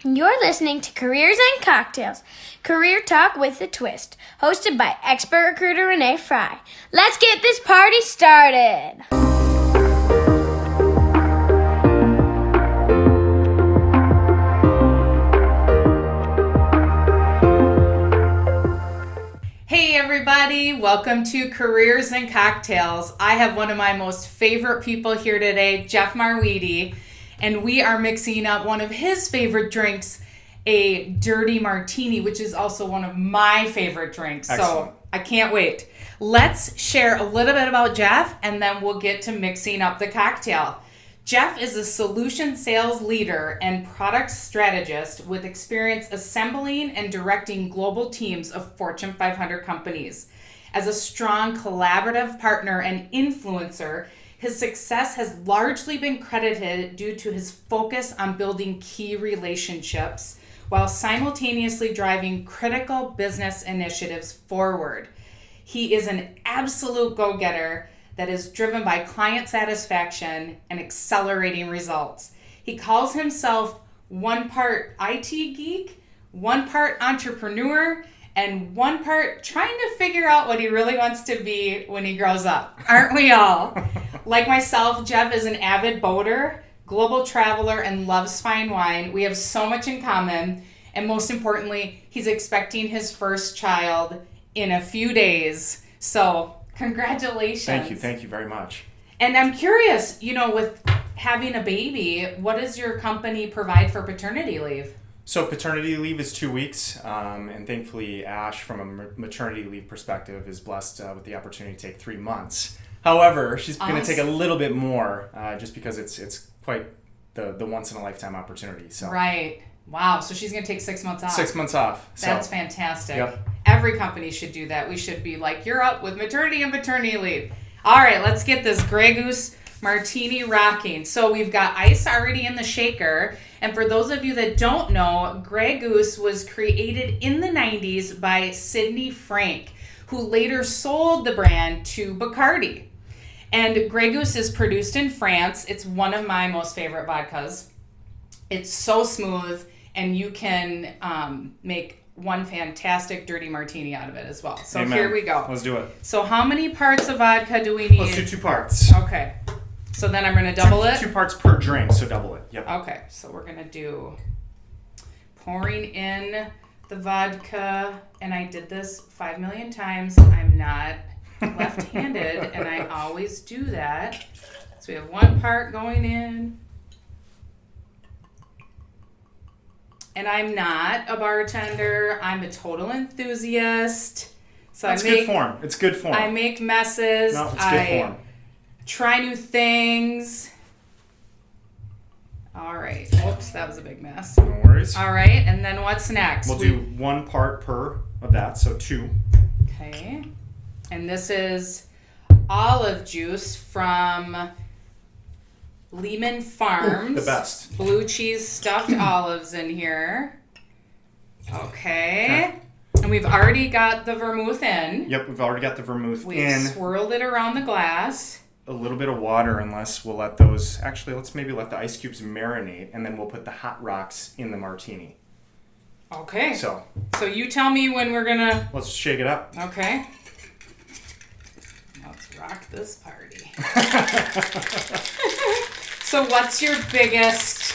You're listening to Careers and Cocktails, career talk with a twist, hosted by expert recruiter Renee Frey. Let's get this party started. Hey everybody, welcome to Careers and Cocktails. I have one of my most favorite people here today, Jeff Marwede, and we are mixing up one of his favorite drinks, a dirty martini, which is also one of my favorite drinks. Excellent. So I can't wait. Let's share a little bit about Jeff, and then we'll get to mixing up the cocktail. Jeff is a solution sales leader and product strategist with experience assembling and directing global teams of Fortune 500 companies. As a strong collaborative partner and influencer, his success has largely been credited due to his focus on building key relationships while simultaneously driving critical business initiatives forward. He is an absolute go-getter that is driven by client satisfaction and accelerating results. He calls himself one part IT geek, one part entrepreneur, and one part trying to figure out what he really wants to be when he grows up. Aren't we all? Like myself, Jeff is an avid boater, global traveler, and loves fine wine. We have so much in common, and most importantly, he's expecting his first child in a few days. So, congratulations. Thank you very much. And I'm curious, with having a baby, what does your company provide for paternity leave? So paternity leave is 2 weeks, and thankfully Ash, from a maternity leave perspective, is blessed with the opportunity to take 3 months. However, she's going to take a little bit more, just because it's quite the once-in-a-lifetime opportunity. So. Right. Wow. So she's going to take 6 months off. 6 months off. That's fantastic. Yep. Every company should do that. We should be like, you're up with maternity and paternity leave. All right, let's get this Grey Goose Martini rocking. So we've got ice already in the shaker. And for those of you that don't know, Grey Goose was created in the 90s by Sidney Frank, who later sold the brand to Bacardi. And Grey Goose is produced in France. It's one of my most favorite vodkas. It's so smooth, and you can make one fantastic dirty martini out of it as well. So Amen. Here we go. Let's do it. So how many parts of vodka do we need? Let's do 2 parts. Okay. So then I'm going to double it? 2 parts per drink, so double it. Yep. Okay. So we're going to do pouring in the vodka, and I did this 5 million times. I'm not left-handed, and I always do that. So we have 1 part going in. And I'm not a bartender. I'm a total enthusiast. So That's good form. It's good form. I make messes. No, it's good form. Try new things. All right. Whoops, that was a big mess. No worries. All right, and then what's next? We'll do 1 part per of that, so 2. Okay. And this is olive juice from Lehman Farms. The best. Blue cheese stuffed olives in here. Okay. And we've already got the vermouth in. Yep, we've already got the vermouth We've in. swirled it around the glass. A little bit of water, unless we'll let those... Actually, let's maybe let the ice cubes marinate, and then we'll put the hot rocks in the martini. Okay. So you tell me when we're going to... let's shake it up. Okay. Let's rock this party. So what's your biggest...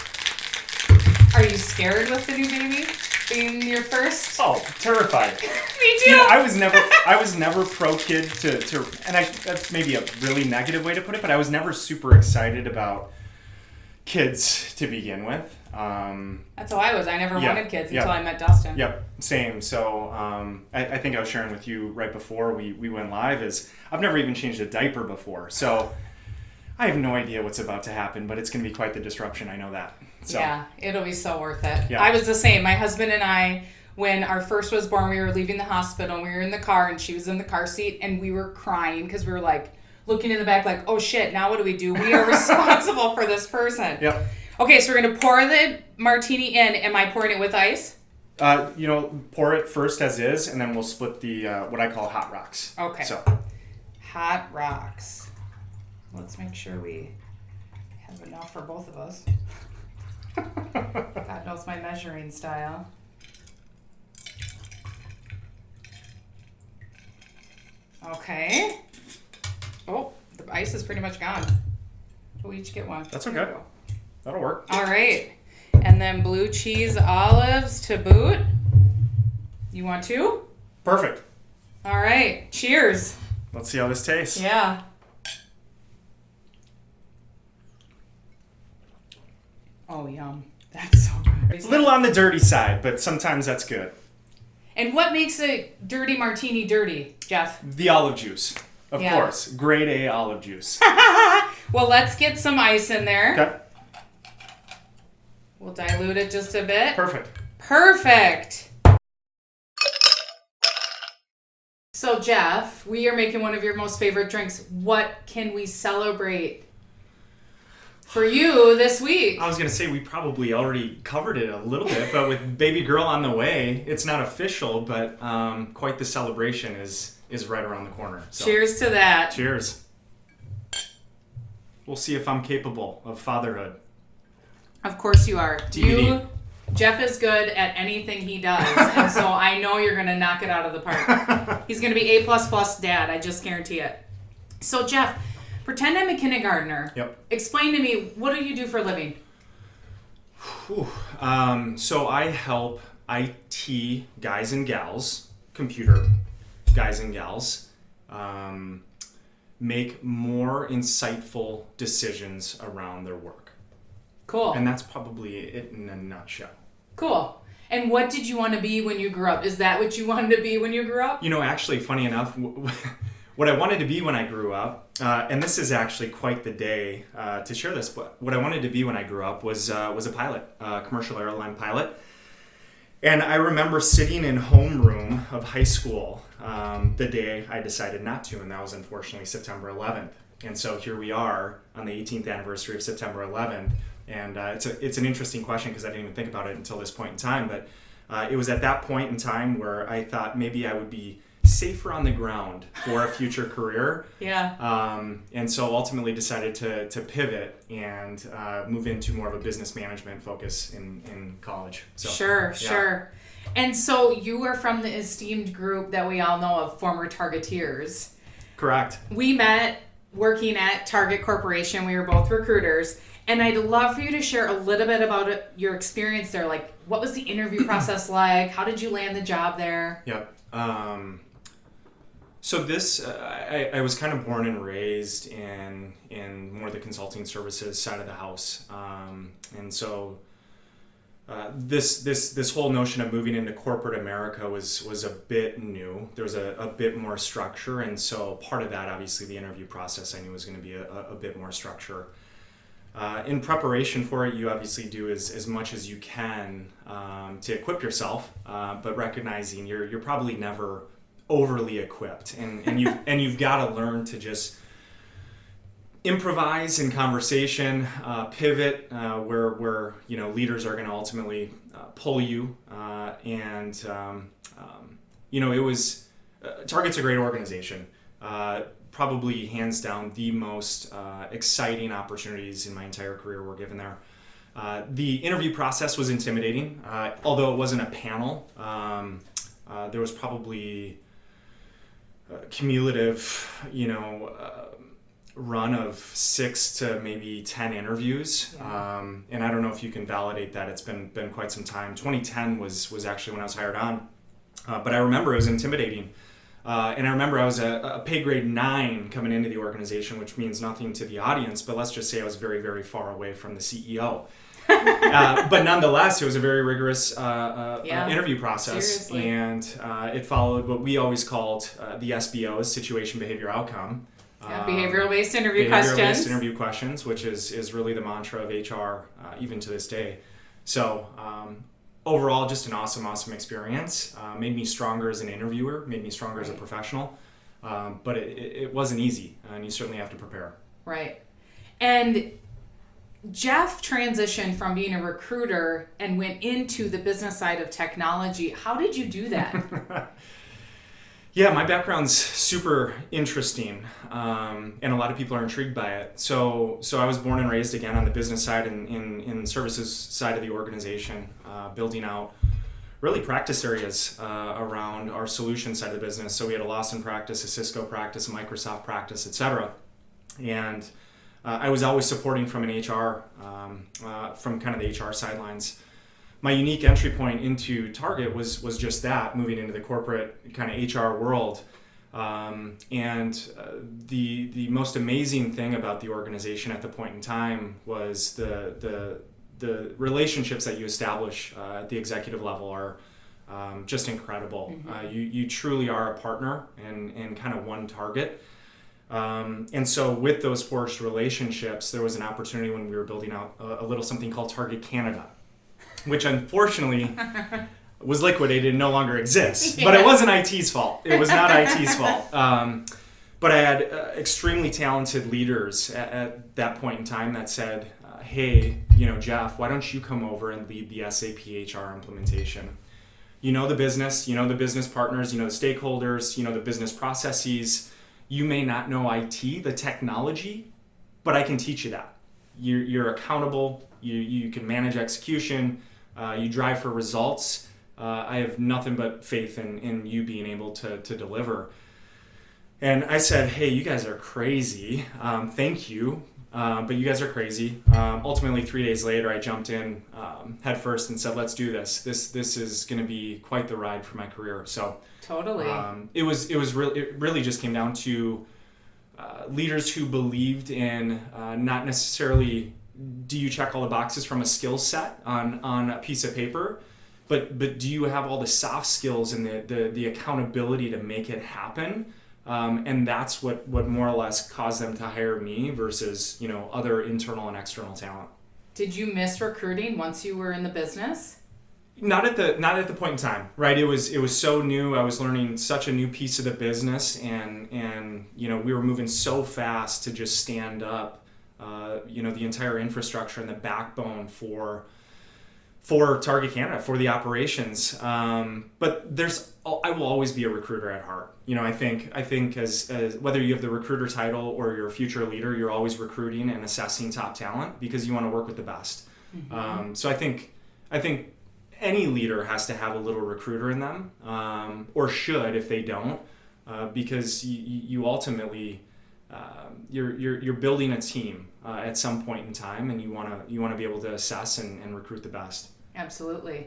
Are you scared with the new baby being your first? Oh, terrified. Me too. I was never pro kid to and that's maybe a really negative way to put it, but I was never super excited about kids to begin with. That's how I was. I never wanted kids until I met Dustin. Yep, same. So I think I was sharing with you right before we went live is I've never even changed a diaper before. So I have no idea what's about to happen, but it's going to be quite the disruption. I know that. So. Yeah, it'll be so worth it. Yeah. I was the same. My husband and I, when our first was born, we were leaving the hospital, and we were in the car, and she was in the car seat, and we were crying because we were like looking in the back like, oh shit, now what do? We are responsible for this person. Yep. Okay, so we're going to pour the martini in. Am I pouring it with ice? Pour it first as is, and then we'll split the what I call hot rocks. Okay. So. Hot rocks. Let's make sure we have enough for both of us. God knows my measuring style. Okay. Oh, the ice is pretty much gone. We each get one. That's okay. That'll work. All right. And then blue cheese olives to boot. You want two? Perfect. All right. Cheers. Let's see how this tastes. Yeah. Oh, yum. That's so good. A little on the dirty side, but sometimes that's good. And what makes a dirty martini dirty, Jeff? The olive juice. Of course. Grade A olive juice. Well, let's get some ice in there. Okay. We'll dilute it just a bit. Perfect. So, Jeff, we are making one of your most favorite drinks. What can we celebrate for you this week? I was going to say we probably already covered it a little bit, but with baby girl on the way, it's not official, but quite the celebration is right around the corner. So, cheers to that. Cheers. We'll see if I'm capable of fatherhood. Of course you are. DVD. Jeff is good at anything he does, and so I know you're going to knock it out of the park. He's going to be A++ dad, I just guarantee it. So, Jeff, pretend I'm a kindergartner. Yep. Explain to me, what do you do for a living? So I help IT guys and gals, computer guys and gals, make more insightful decisions around their work. Cool. And that's probably it in a nutshell. Cool. And what did you want to be when you grew up? Is that what you wanted to be when you grew up? You know, actually, funny enough, what I wanted to be when I grew up, and this is actually quite the day to share this, but what I wanted to be when I grew up was a pilot, a commercial airline pilot. And I remember sitting in homeroom of high school the day I decided not to, and that was unfortunately September 11th. And so here we are on the 18th anniversary of September 11th. And it's an interesting question because I didn't even think about it until this point in time. But it was at that point in time where I thought maybe I would be safer on the ground for a future career. Yeah. And so ultimately decided to pivot and move into more of a business management focus in college. So, Sure. And so you were from the esteemed group that we all know of, former Targeteers. Correct. We met working at Target Corporation. We were both recruiters. And I'd love for you to share a little bit about your experience there. Like, what was the interview process like? How did you land the job there? Yep. So this, I was kind of born and raised in more the consulting services side of the house. And so this whole notion of moving into corporate America was a bit new. There was a bit more structure. And so part of that, obviously, the interview process I knew was going to be a bit more structure. In preparation for it, you obviously do as much as you can to equip yourself, but recognizing you're probably never overly equipped, and you've got to learn to just improvise in conversation, pivot where leaders are going to ultimately pull you, and it was Target's a great organization. Probably hands down the most exciting opportunities in my entire career were given there. The interview process was intimidating, although it wasn't a panel. There was probably a cumulative, run of 6 to maybe 10 interviews. And I don't know if you can validate that. It's been quite some time. 2010 was actually when I was hired on. But I remember it was intimidating. And I remember I was a pay grade 9 coming into the organization, which means nothing to the audience, but let's just say I was very, very far away from the CEO. But nonetheless, it was a very rigorous interview process. Seriously. And it followed what we always called the SBOs, situation, behavior, outcome. Behavioral-based interview Behavioral-based interview questions, which is really the mantra of HR even to this day. So overall, just an awesome experience. Made me stronger as an interviewer, made me stronger as a professional. But it wasn't easy, and you certainly have to prepare. Right. And Jeff transitioned from being a recruiter and went into the business side of technology. How did you do that? Yeah, my background's super interesting, and a lot of people are intrigued by it. So I was born and raised again on the business side and in services side of the organization, building out really practice areas around our solution side of the business. So we had a Lawson practice, a Cisco practice, a Microsoft practice, etc. And I was always supporting from an HR, from kind of the HR sidelines. My unique entry point into Target was just that, moving into the corporate kind of HR world. The most amazing thing about the organization at the point in time was the relationships that you establish at the executive level are just incredible. Mm-hmm. You truly are a partner and kind of one target. And so with those forged relationships, there was an opportunity when we were building out a little something called Target Canada, which unfortunately was liquidated and no longer exists. Yeah. But it wasn't IT's fault. It was not IT's fault. But I had extremely talented leaders at that point in time that said, hey, Jeff, why don't you come over and lead the SAP HR implementation? You know the business, the business partners, the stakeholders, the business processes. You may not know IT, the technology, but I can teach you that. You're accountable. You can manage execution. You drive for results. I have nothing but faith in you being able to deliver. And I said, hey, you guys are crazy. Thank you, but you guys are crazy. Ultimately, 3 days later, I jumped in head first and said, let's do this. This is going to be quite the ride for my career. So totally, it really just came down to leaders who believed in not necessarily do you check all the boxes from a skill set on a piece of paper, but do you have all the soft skills and the accountability to make it happen? And that's what more or less caused them to hire me versus other internal and external talent. Did you miss recruiting once you were in the business? Not at the point in time, right? It was so new. I was learning such a new piece of the business, and we were moving so fast to just stand up, the entire infrastructure and the backbone for Target Canada, for the operations. But I will always be a recruiter at heart. I think as whether you have the recruiter title or you're a future leader, you're always recruiting and assessing top talent because you want to work with the best. Mm-hmm. So I think any leader has to have a little recruiter in them, or should if they don't, because you ultimately you're building a team at some point in time, and you want to be able to assess and recruit the best. Absolutely.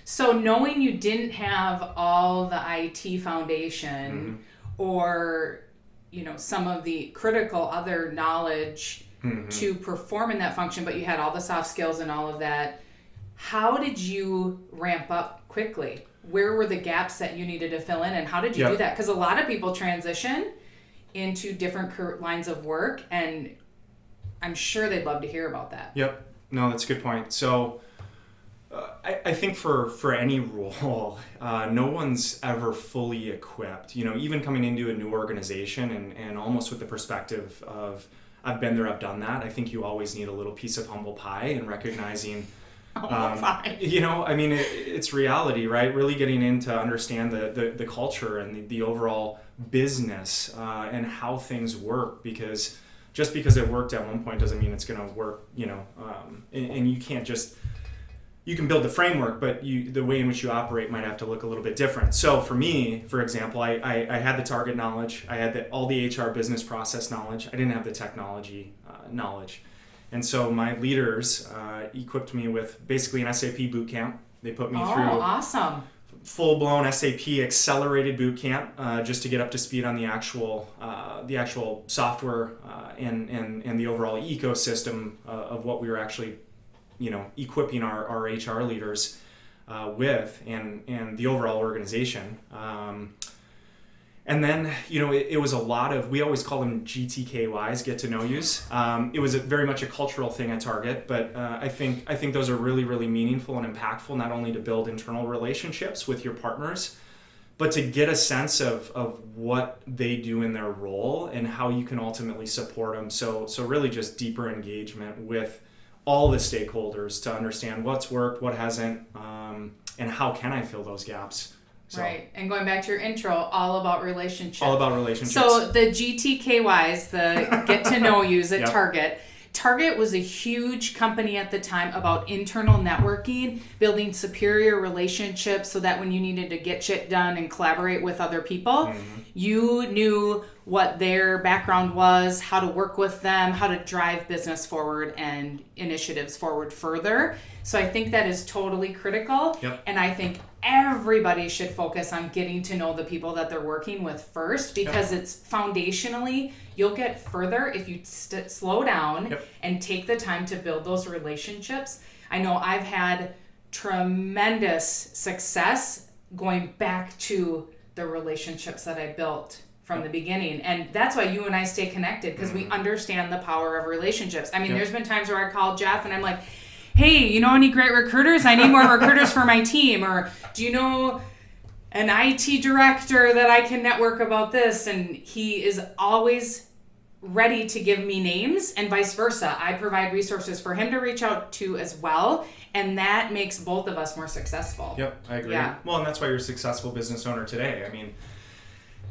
So knowing you didn't have all the IT foundation, mm-hmm. or some of the critical other knowledge, mm-hmm. to perform in that function, but you had all the soft skills and all of that, how did you ramp up quickly? Where were the gaps that you needed to fill in, and how did you do that? Because a lot of people transition into different lines of work, and I'm sure they'd love to hear about that. Yep. No, that's a good point. So I think for any role, no one's ever fully equipped. Even coming into a new organization and almost with the perspective of I've been there, I've done that. I think you always need a little piece of humble pie and recognizing it's reality, right? Really getting in to understand the culture and the overall business and how things work, because just because it worked at one point doesn't mean it's going to work, and you can't just, you can build the framework, but the way in which you operate might have to look a little bit different. So for me, for example, I had the Target knowledge, I had all the HR business process knowledge, I didn't have the technology knowledge. And so my leaders equipped me with basically an SAP boot camp. They put me through awesome. Full-blown SAP accelerated boot camp just to get up to speed on the actual software and the overall ecosystem of what we were actually equipping our HR leaders with and the overall organization. And then, it was a lot of, we always call them GTKYs, get to know yous. It was very much a cultural thing at Target, but I think those are really, really meaningful and impactful, not only to build internal relationships with your partners, but to get a sense of what they do in their role and how you can ultimately support them. So really just deeper engagement with all the stakeholders to understand what's worked, what hasn't, and how can I fill those gaps. So, right. And going back to your intro, all about relationships. all about relationships. So the GTKYs, the get to know yous at Yep. Target. Target was a huge company at the time about internal networking, building superior relationships so that when you needed to get shit done and collaborate with other people, you knew what their background was, how to work with them, how to drive business forward and initiatives forward further. So I think that is totally critical. Yep. And I think everybody should focus on getting to know the people that they're working with first, because it's foundationally, you'll get further if you slow down and take the time to build those relationships. I know I've had tremendous success going back to the relationships that I built from the beginning. And that's why you and I stay connected, because we understand the power of relationships. I mean, there's been times where I call Jeff and I'm like, hey, you know any great recruiters? I need more recruiters for my team. Or do you know an IT director that I can network about this? And he is always ready to give me names, and vice versa. I provide resources for him to reach out to as well. And that makes both of us more successful. Yep, I agree. Yeah. Well, and that's why you're a successful business owner today. I mean,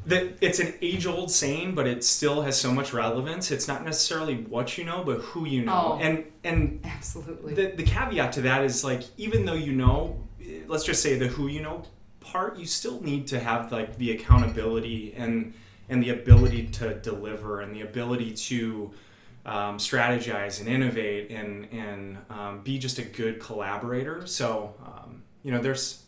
it's an age-old saying, but it still has so much relevance. It's not necessarily what you know, but who you know. Oh, and absolutely. The caveat to that is, like, even though you know, let's just say the who you know part, you still need to have like the accountability and the ability to deliver and the ability to strategize and innovate and be just a good collaborator. So there's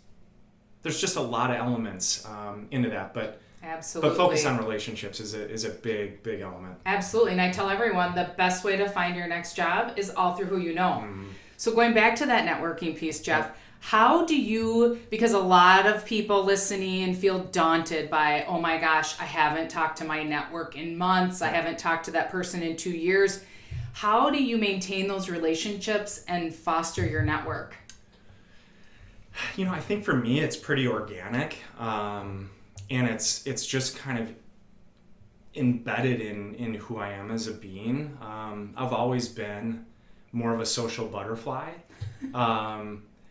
just a lot of elements into that, but absolutely. But focus on relationships is a big element. Absolutely. And I tell everyone the best way to find your next job is all through who you know. So going back to that networking piece, Jeff, how do you, because a lot of people listening feel daunted by, oh my gosh, I haven't talked to my network in months. I haven't talked to that person in 2 years. How do you maintain those relationships and foster your network? I think for me, it's pretty organic. And it's just kind of embedded in who I am as a being. I've always been more of a social butterfly.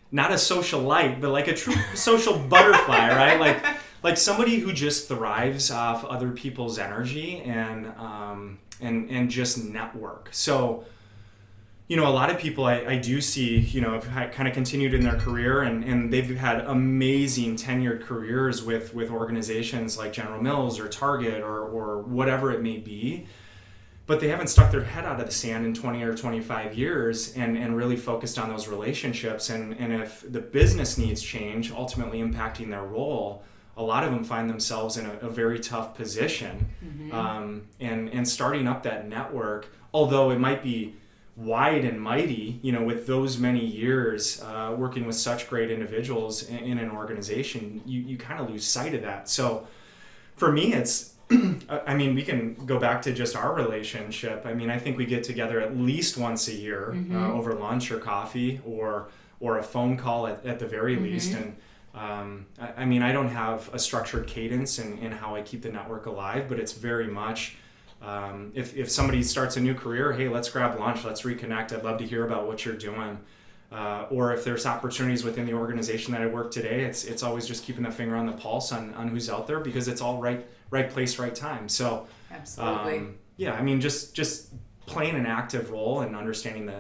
Not a socialite, but like a true social butterfly, right? Like somebody who just thrives off other people's energy and just network. So, a lot of people I do see, have kind of continued in their career and they've had amazing tenured careers with organizations like General Mills or Target or whatever it may be. But they haven't stuck their head out of the sand in 20 or 25 years and really focused on those relationships. And if the business needs change, ultimately impacting their role, a lot of them find themselves in a very tough position. And starting up that network, although it might be wide and mighty, with those many years working with such great individuals in an organization, you kind of lose sight of that. So for me, it's, we can go back to just our relationship. I think we get together at least once a year over lunch or coffee or a phone call at the very least. And I don't have a structured cadence in how I keep the network alive, but it's very much if somebody starts a new career, hey, let's grab lunch, let's reconnect. I'd love to hear about what you're doing. Or if there's opportunities within the organization that I work today, it's always just keeping a finger on the pulse on who's out there, because it's all right place, right time. So absolutely. Just playing an active role and understanding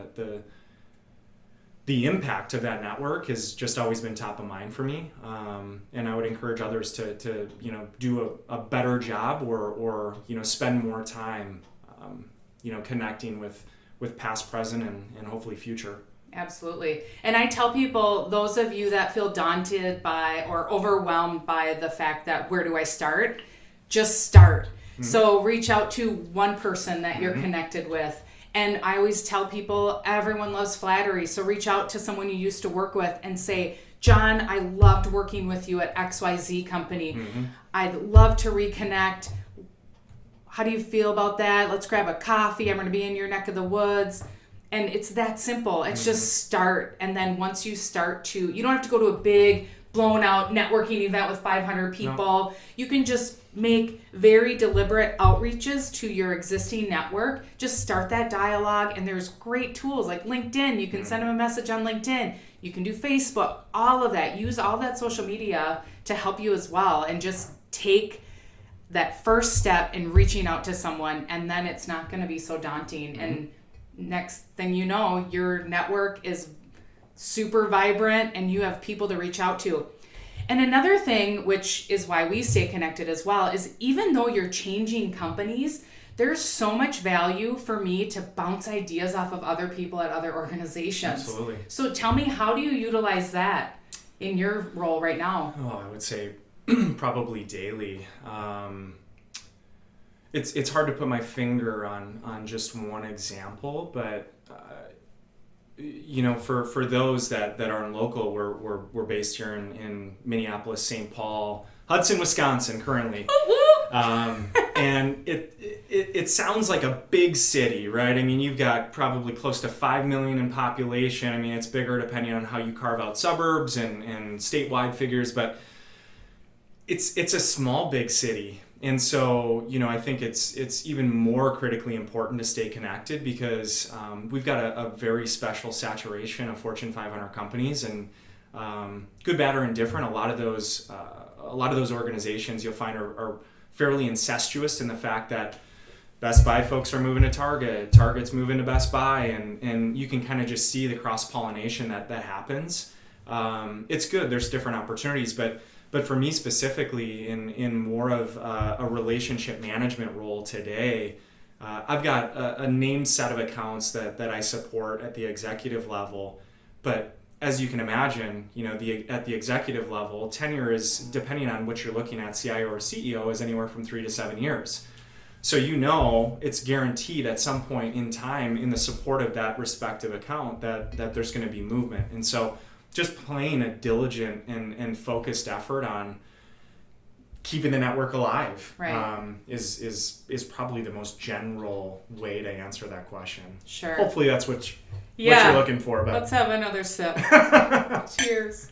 the impact of that network has just always been top of mind for me. And I would encourage others to do a better job or spend more time connecting with past, present, and hopefully future. Absolutely. And I tell people, those of you that feel daunted by or overwhelmed by the fact that where do I start? Just start. So reach out to one person that you're connected with. And I always tell people, everyone loves flattery. So reach out to someone you used to work with and say, John, I loved working with you at XYZ company. I'd love to reconnect. How do you feel about that? Let's grab a coffee. I'm going to be in your neck of the woods. And it's that simple. It's just start. And then once you start you don't have to go to a big blown out networking event with 500 people. No. You can just make very deliberate outreaches to your existing network. Just start that dialogue. And there's great tools like LinkedIn. You can send them a message on LinkedIn. You can do Facebook, all of that. Use all that social media to help you as well, and just take that first step in reaching out to someone, and then it's not going to be so daunting. Mm-hmm. And next thing you know, your network is super vibrant and you have people to reach out to. And another thing, which is why we stay connected as well, is even though you're changing companies, there's so much value for me to bounce ideas off of other people at other organizations. Absolutely. So tell me, how do you utilize that in your role right now? Oh, I would say probably daily. It's hard to put my finger on just one example, but for those that aren't local, we're based here in Minneapolis, St. Paul, Hudson, Wisconsin currently. And it sounds like a big city, right? I mean, you've got probably close to 5 million in population. I mean, it's bigger depending on how you carve out suburbs and statewide figures, but it's a small, big city. And so, I think it's even more critically important to stay connected because we've got a very special saturation of Fortune 500 companies, and good, bad, or indifferent. A lot of those organizations you'll find are fairly incestuous in the fact that Best Buy folks are moving to Target, Target's moving to Best Buy, and you can kind of just see the cross-pollination that happens. It's good. There's different opportunities, but for me specifically, in more of a relationship management role today, I've got a named set of accounts that I support at the executive level. But as you can imagine, at the executive level, tenure is, depending on what you're looking at, CIO or CEO, is anywhere from 3 to 7 years. So it's guaranteed at some point in time in the support of that respective account that there's going to be movement. And so just playing a diligent and focused effort on keeping the network alive, right, is probably the most general way to answer that question. Sure. Hopefully that's what you're looking for. But let's have another sip. Cheers.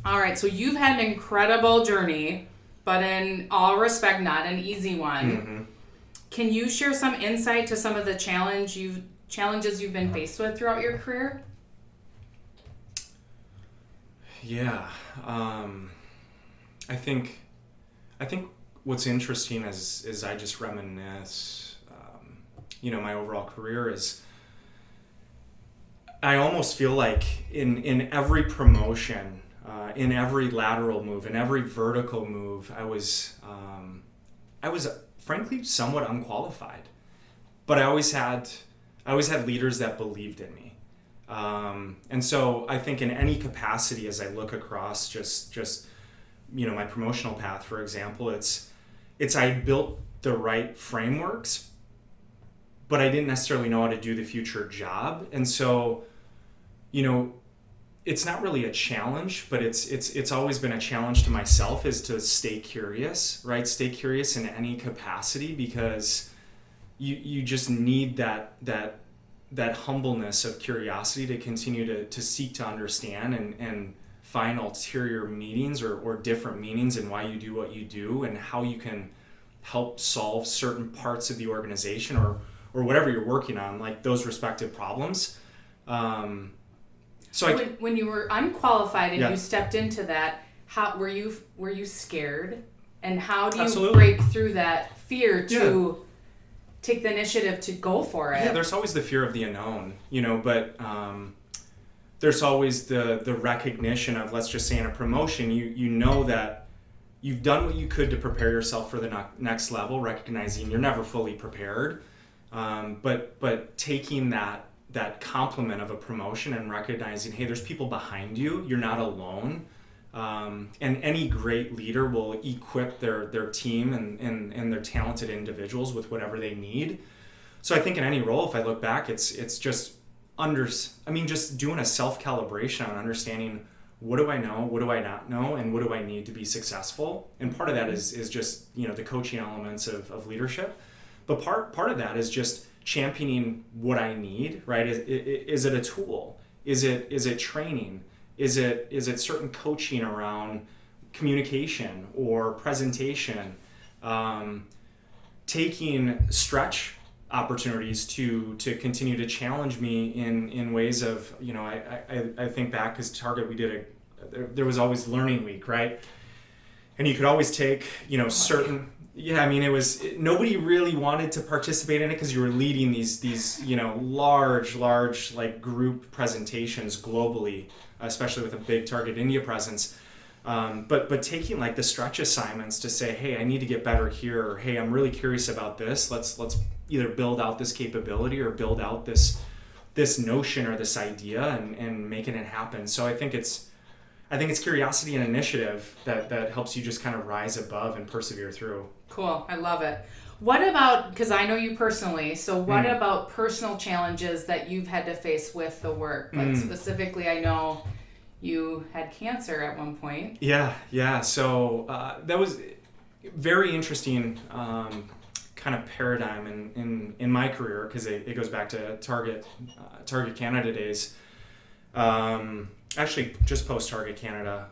All right, so you've had an incredible journey, but in all respect, not an easy one. Mm-hmm. Can you share some insight to some of the challenges you've been faced with throughout your career? Yeah, I think what's interesting is I just reminisce, my overall career is, I almost feel like in every promotion, in every lateral move, in every vertical move, I was frankly somewhat unqualified, but I always had leaders that believed in me. And so I think in any capacity, as I look across just my promotional path, for example, it's I built the right frameworks, but I didn't necessarily know how to do the future job. And so, it's not really a challenge, but it's always been a challenge to myself, is to stay curious, right? Stay curious in any capacity, because you just need that humbleness of curiosity to continue to seek to understand and find ulterior meanings or different meanings in why you do what you do and how you can help solve certain parts of the organization or whatever you're working on, like those respective problems. When you were unqualified and Yeah. you stepped into that, how were you scared? And how do you Absolutely. break through that fear to take the initiative to go for it? Yeah, there's always the fear of the unknown, but there's always the recognition of, let's just say in a promotion, you know that you've done what you could to prepare yourself for the next level, recognizing you're never fully prepared, but taking that compliment of a promotion and recognizing, hey, there's people behind you, you're not alone. And any great leader will equip their team and their talented individuals with whatever they need. So I think in any role, if I look back, it's just just doing a self-calibration on understanding, what do I know, what do I not know, and what do I need to be successful? And part of that is just the coaching elements of leadership. But part of that is just championing what I need, right? Is it a tool? Is it training? Is it certain coaching around communication or presentation? Taking stretch opportunities to continue to challenge me in ways of, I think back, because Target, there was always learning week, right? And you could always take, nobody really wanted to participate in it because you were leading these large like group presentations globally, especially with a big Target India presence. But taking like the stretch assignments to say, hey, I need to get better here, or hey, I'm really curious about this. Let's either build out this capability or build out this notion or this idea and making it happen. So I think it's curiosity and initiative that helps you just kind of rise above and persevere through. Cool. I love it. What about, because I know you personally, so what about personal challenges that you've had to face with the work? Like specifically, I know you had cancer at one point. Yeah. So that was very interesting kind of paradigm in my career, because it goes back to Target Canada days. Actually, just post Target Canada.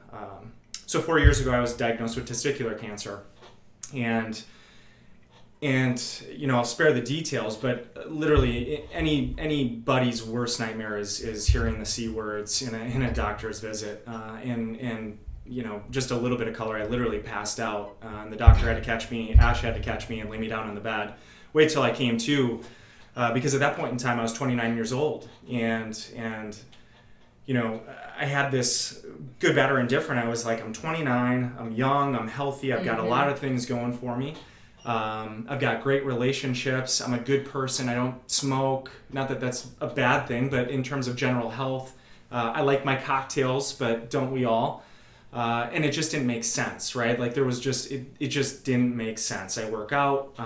So 4 years ago, I was diagnosed with testicular cancer, and I'll spare the details, but literally anybody's worst nightmare is hearing the C words in a doctor's visit, and just a little bit of color. I literally passed out. And the doctor had to catch me. Ash had to catch me and lay me down on the bed. Wait till I came to, because at that point in time I was 29 years old, and I had this good, bad, or indifferent. I was like, I'm 29, I'm young, I'm healthy, I've got a lot of things going for me. I've got great relationships, I'm a good person, I don't smoke. Not that that's a bad thing, but in terms of general health, I like my cocktails, but don't we all? And it just didn't make sense, right? Like there was just, it just didn't make sense. I work out,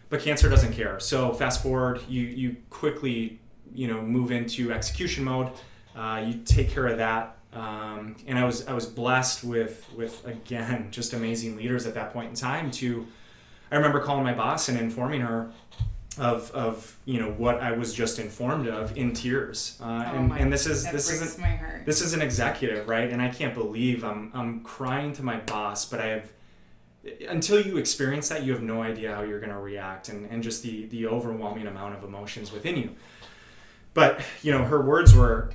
but cancer doesn't care. So fast forward, you quickly, move into execution mode. You take care of that, and I was blessed with again just amazing leaders at that point in time. I remember calling my boss and informing her of what I was just informed of in tears. This is an executive, right? And I can't believe I'm crying to my boss, but until you experience that, you have no idea how you're going to react, and just the overwhelming amount of emotions within you. But her words were,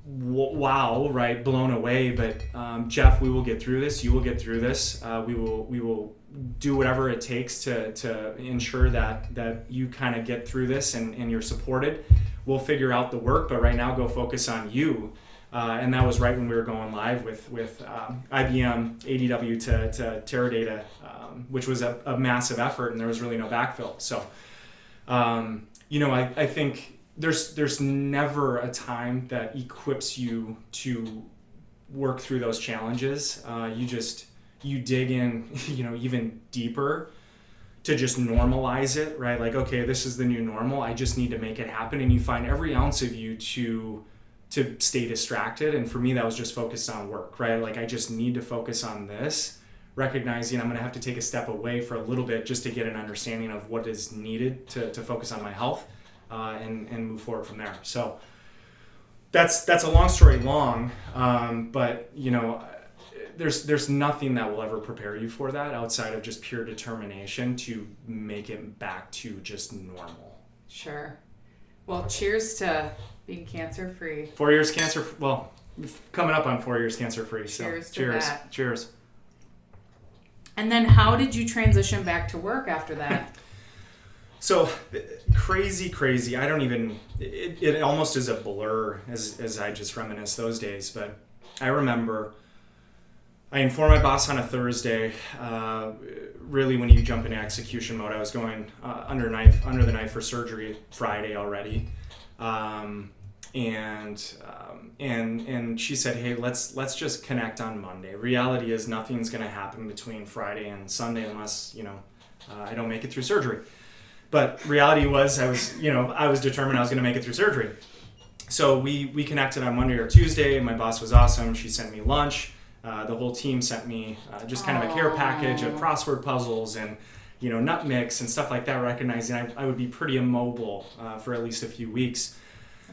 wow, right, blown away. But Jeff, we will get through this. You will get through this. We will do whatever it takes to ensure that you kind of get through this and you're supported. We'll figure out the work, but right now go focus on you. And that was right when we were going live with IBM ADW to Teradata, which was a massive effort, and there was really no backfill. So, I think there's never a time that equips you to work through those challenges. You dig in, even deeper to just normalize it, right? Like, okay, this is the new normal. I just need to make it happen. And you find every ounce of you to stay distracted. And for me, that was just focused on work, right? Like, I just need to focus on this, recognizing I'm going to have to take a step away for a little bit just to get an understanding of what is needed to focus on my health. And move forward from there. So that's a long story long, but there's nothing that will ever prepare you for that outside of just pure determination to make it back to just normal. Sure. Well, cheers to being cancer free. 4 years cancer. Well, coming up on 4 years cancer free. So cheers to that. Cheers. And then how did you transition back to work after that? So crazy. I don't even, it almost is a blur as I just reminisce those days. But I remember I informed my boss on a Thursday. Really, when you jump into execution mode, I was going under the knife for surgery Friday already. And she said, hey, let's just connect on Monday. Reality is nothing's going to happen between Friday and Sunday unless, I don't make it through surgery. But reality was I was determined I was going to make it through surgery. So we connected on Monday or Tuesday. My boss was awesome. She sent me lunch. The whole team sent me just kind of a care package of crossword puzzles and, nut mix and stuff like that, recognizing I would be pretty immobile for at least a few weeks.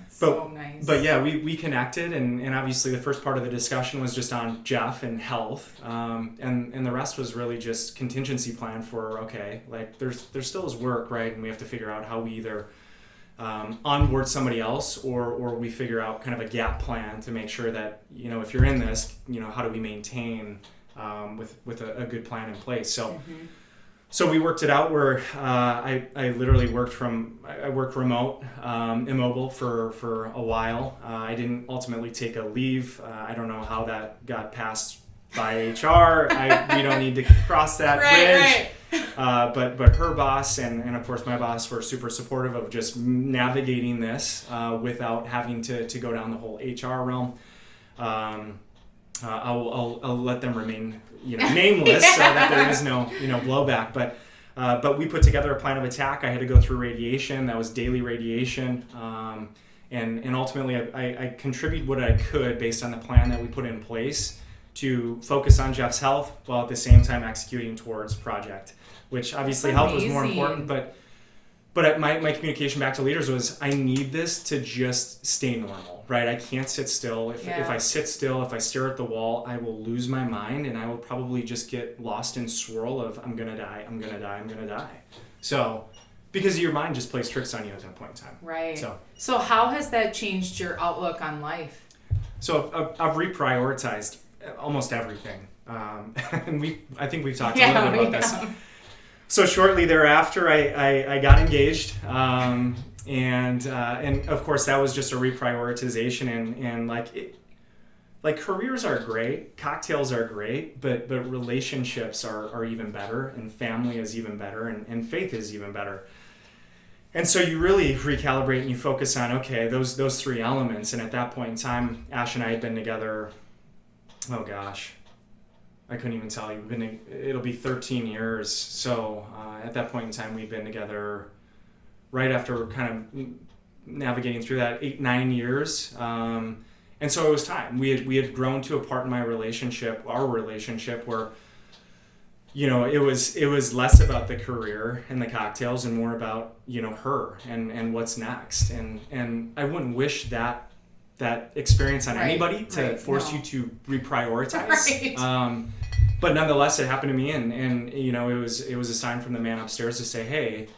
So nice. But yeah, we connected, and obviously the first part of the discussion was just on Jeff and health, and the rest was really just contingency plan for, okay, like there still is work, right? And we have to figure out how we either onboard somebody else or we figure out kind of a gap plan to make sure that, if you're in this, how do we maintain with a good plan in place. So we worked it out where I literally worked remote, immobile for a while. I didn't ultimately take a leave. I don't know how that got passed by HR. We don't need to cross that bridge. Right. But her boss and of course my boss were super supportive of just navigating this without having to go down the whole HR realm. I'll let them remain nameless so that there is no blowback. But we put together a plan of attack. I had to go through radiation. That was daily radiation. And ultimately I contributed what I could based on the plan that we put in place to focus on Jeff's health while at the same time executing towards project, which obviously health was more important. But my communication back to leaders was, I need this to just stay normal, right? I can't sit still. If I sit still, if I stare at the wall, I will lose my mind and I will probably just get lost in swirl of I'm going to die, I'm going to die, I'm going to die. So, because your mind just plays tricks on you at that point in time. Right. So how has that changed your outlook on life? So I've reprioritized almost everything. And I think we've talked a little bit about this. So shortly thereafter, I got engaged, and of course that was just a reprioritization, and like careers are great, cocktails are great, but relationships are even better, and family is even better, and faith is even better. And so you really recalibrate and you focus on, okay, those three elements. And at that point in time, Ash and I had been together, oh gosh, I couldn't even tell you. It'll be 13 years. So at that point in time, we'd been together right after kind of navigating through that 8-9 years. And so it was time. We had grown to a part in our relationship where, it was less about the career and the cocktails and more about, her and what's next. And I wouldn't wish that experience on anybody to force you to reprioritize. Right. But nonetheless, it happened to me, and it was a sign from the man upstairs to say, hey,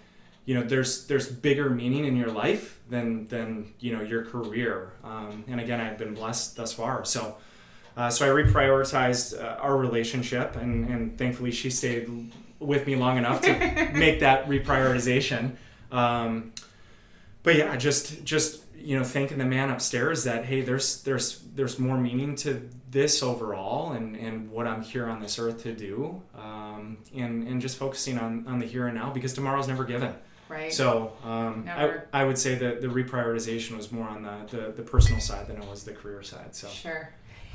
there's bigger meaning in your life than your career. And again, I've been blessed thus far. So I reprioritized our relationship, and thankfully she stayed with me long enough to make that reprioritization. But yeah, just thanking the man upstairs that, hey, there's more meaning to this overall and what I'm here on this earth to do, and just focusing on the here and now, because tomorrow's never given. Right. So I would say that the reprioritization was more on the personal side than it was the career side. So sure.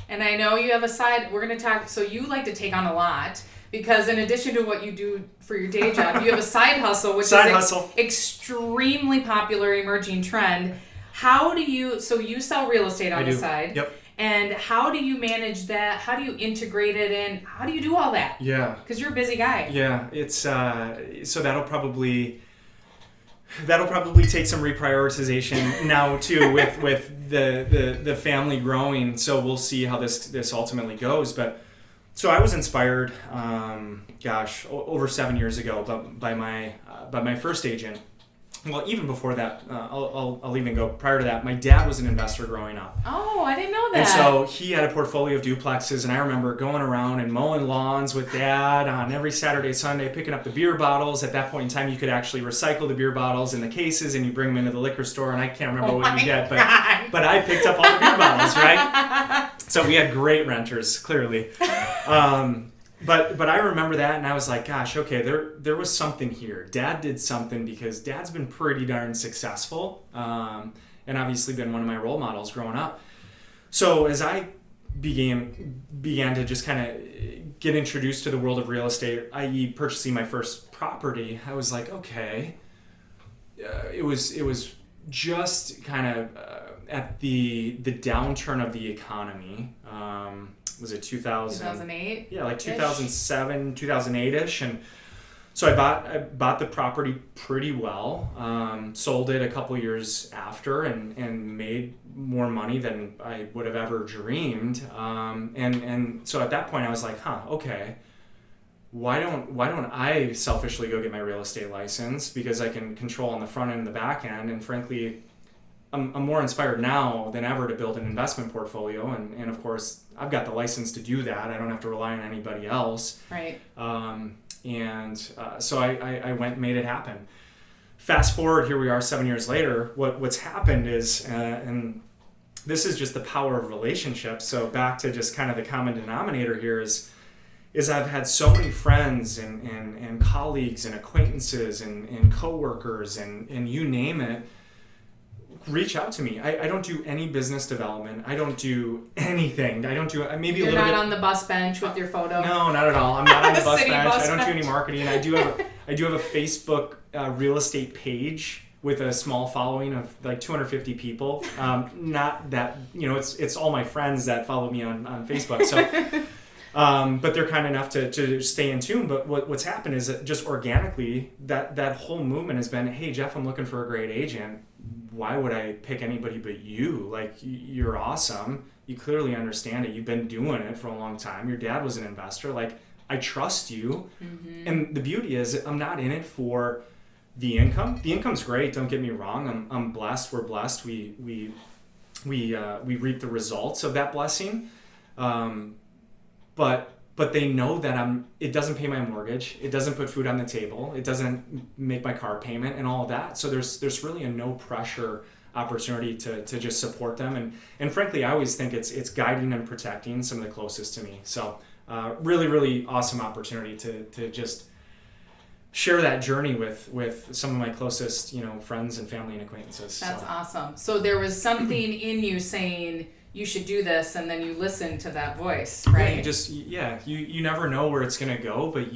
And I know you have a side, we're going to talk, so you like to take on a lot, because in addition to what you do for your day job, you have a side hustle, which is extremely popular emerging trend. How do you, so you sell real estate on the side. Yep. And how do you manage that? How do you integrate it in? How do you do all that? Yeah. Because you're a busy guy. Yeah. It's, so that'll probably take some reprioritization now too with the family growing. So we'll see how this ultimately goes. But so I was inspired, over 7 years ago, by my first agent. Well, even before that, I'll even go prior to that. My dad was an investor growing up. Oh, I didn't know that. And so he had a portfolio of duplexes, and I remember going around and mowing lawns with Dad on every Saturday, Sunday, picking up the beer bottles. At that point in time, you could actually recycle the beer bottles in the cases, and you bring them into the liquor store, and I can't remember what you get, but I picked up all the beer bottles, right? So we had great renters, clearly. But I remember that, and I was like, gosh, okay, there was something here. Dad did something, because Dad's been pretty darn successful, and obviously been one of my role models growing up. So as I began to just kind of get introduced to the world of real estate, i.e. purchasing my first property, I was like, okay, it was just kind of at the downturn of the economy. Was it 2008? Yeah, like 2007, 2008-ish. And So I bought the property pretty well, sold it a couple years after, and made more money than I would have ever dreamed. And so at that point I was like, okay, why don't I selfishly go get my real estate license, because I can control on the front end and the back end, and frankly, I'm more inspired now than ever to build an investment portfolio, and of course I've got the license to do that. I don't have to rely on anybody else. Right. So I went and made it happen. Fast forward, here we are 7 years later. What's happened is, and this is just the power of relationships. So back to just kind of the common denominator here is I've had so many friends and colleagues and acquaintances and coworkers and you name it, reach out to me. I don't do any business development. I don't do anything. I don't do maybe You're a little bit. not on the bus bench with your photo. No, not at all. I'm not on the bus City bench. bus I don't do bench. any marketing. I do have a Facebook real estate page with a small following of like 250 people. Not that, it's all my friends that follow me on Facebook. So, but they're kind enough to stay in tune. But what's happened is that just organically, that whole movement has been, hey, Jeff, I'm looking for a great agent. Why would I pick anybody but you? Like, you're awesome. You clearly understand it. You've been doing it for a long time. Your dad was an investor. Like, I trust you. Mm-hmm. And the beauty is I'm not in it for the income. The income's great. Don't get me wrong. I'm blessed. We're blessed. We reap the results of that blessing. But they know that it doesn't pay my mortgage. It doesn't put food on the table. It doesn't make my car payment and all of that. So there's really a no pressure opportunity to just support them. And frankly, I always think it's guiding and protecting some of the closest to me. So really, really awesome opportunity to just share that journey with some of my closest, friends and family and acquaintances. That's awesome. So there was something in you saying, you should do this, and then you listen to that voice, right? You never know where it's going to go, but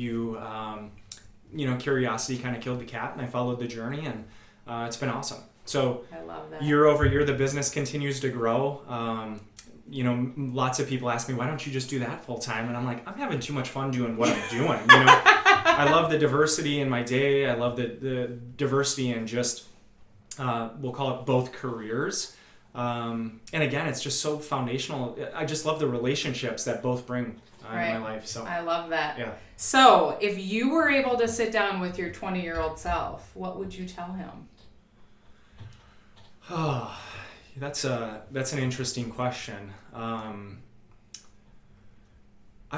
curiosity kind of killed the cat, and I followed the journey, and it's been awesome. So I love that. Year over year, the business continues to grow. Lots of people ask me, why don't you just do that full time? And I'm like, I'm having too much fun doing what I'm doing. I love the diversity in my day. I love the diversity in just, we'll call it both careers. And again, it's just so foundational. I just love the relationships that both bring in my life. So I love that. Yeah. So if you were able to sit down with your 20-year-old self, what would you tell him? Oh, that's an interesting question. I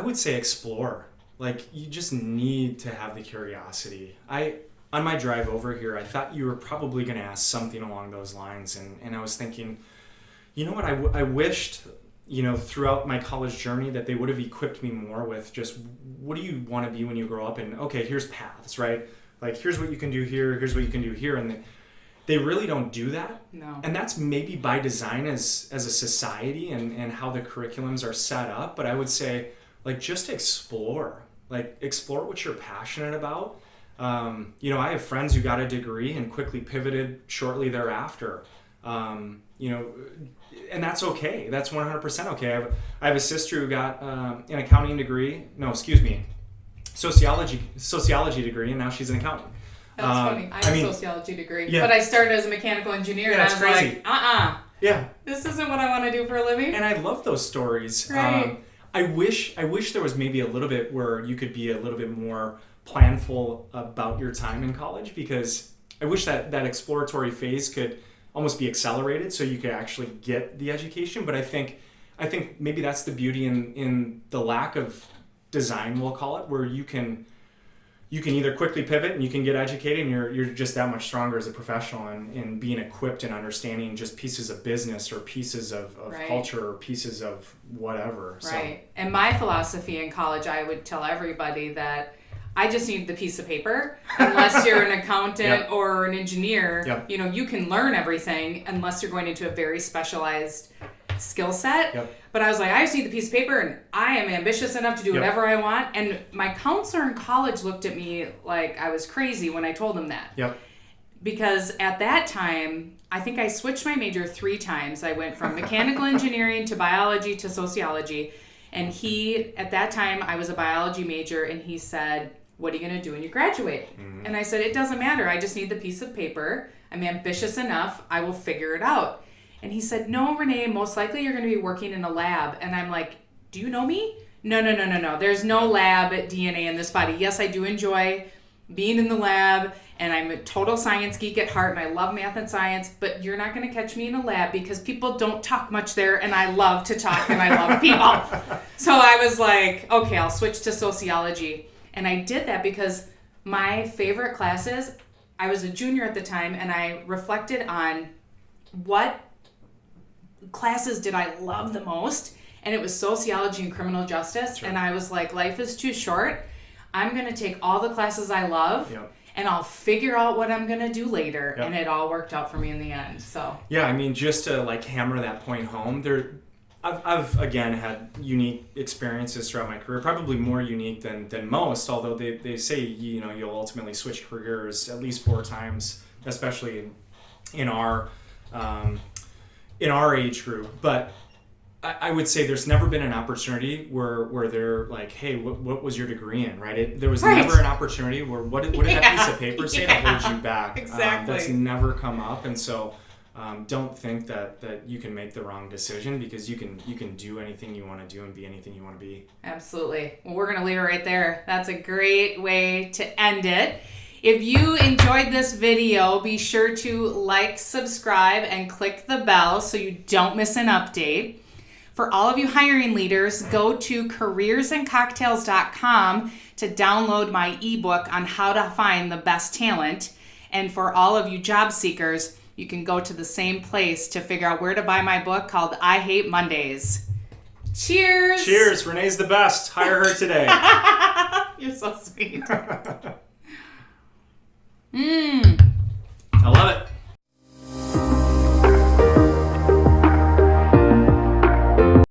would say explore. Like, you just need to have the curiosity. On my drive over here, I thought you were probably going to ask something along those lines. And I was thinking, you know what, I wished, throughout my college journey that they would have equipped me more with just, what do you want to be when you grow up? And okay, here's paths, right? Like, here's what you can do here, here's what you can do here. And they really don't do that. No. And that's maybe by design as a society and how the curriculums are set up. But I would say, like, just explore. Like, explore what you're passionate about. I have friends who got a degree and quickly pivoted shortly thereafter. And that's okay. That's 100% okay. I have a sister who got an accounting degree. No, excuse me, sociology degree, and now she's an accountant. That's funny. I have a sociology degree, but I started as a mechanical engineer, and I was crazy. Like, yeah, this isn't what I want to do for a living. And I love those stories. Right. I wish there was maybe a little bit where you could be a little bit more planful about your time in college, because I wish that exploratory phase could almost be accelerated so you could actually get the education. But I think maybe that's the beauty in the lack of design, we'll call it, where you can either quickly pivot and you can get educated and you're just that much stronger as a professional and being equipped and understanding just pieces of business or pieces of culture or pieces of whatever. Right. So. And my philosophy in college, I would tell everybody that I just need the piece of paper. Unless you're an accountant or an engineer, you can learn everything unless you're going into a very specialized skill set. But I was like, I just need the piece of paper, and I am ambitious enough to do whatever I want. And my counselor in college looked at me like I was crazy when I told him that. Because at that time, I think I switched my major 3 times. I went from mechanical engineering to biology to sociology. And at that time, I was a biology major, and he said, what are you going to do when you graduate? And I said, it doesn't matter. I just need the piece of paper. I'm ambitious enough. I will figure it out. And he said, no, Renee, most likely you're going to be working in a lab. And I'm like, do you know me? No. There's no lab DNA in this body. Yes, I do enjoy being in the lab, and I'm a total science geek at heart, and I love math and science, but you're not going to catch me in a lab because people don't talk much there, and I love to talk, and I love people. So I was like, okay, I'll switch to sociology. And I did that because my favorite classes, I was a junior at the time, and I reflected on what classes did I love the most, and it was sociology and criminal justice. Sure. And I was like, life is too short. I'm going to take all the classes I love, and I'll figure out what I'm going to do later. And it all worked out for me in the end. So yeah, I mean, just to like hammer that point home, I've again had unique experiences throughout my career, probably more unique than most, although they say, you know, you'll ultimately switch careers at least 4 times, especially in our age group. But I would say there's never been an opportunity where they're like, hey, what was your degree in, right? There was never an opportunity where what did that piece of paper say to hold you back? Exactly. That's never come up. And so don't think that you can make the wrong decision, because you can do anything you want to do and be anything you want to be. Absolutely. Well, we're going to leave it right there. That's a great way to end it. If you enjoyed this video, be sure to like, subscribe, and click the bell so you don't miss an update. For all of you hiring leaders, go to careersandcocktails.com to download my ebook on how to find the best talent. And for all of you job seekers, you can go to the same place to figure out where to buy my book called I Hate Mondays. Cheers! Cheers! Renee's the best. Hire her today. You're so sweet.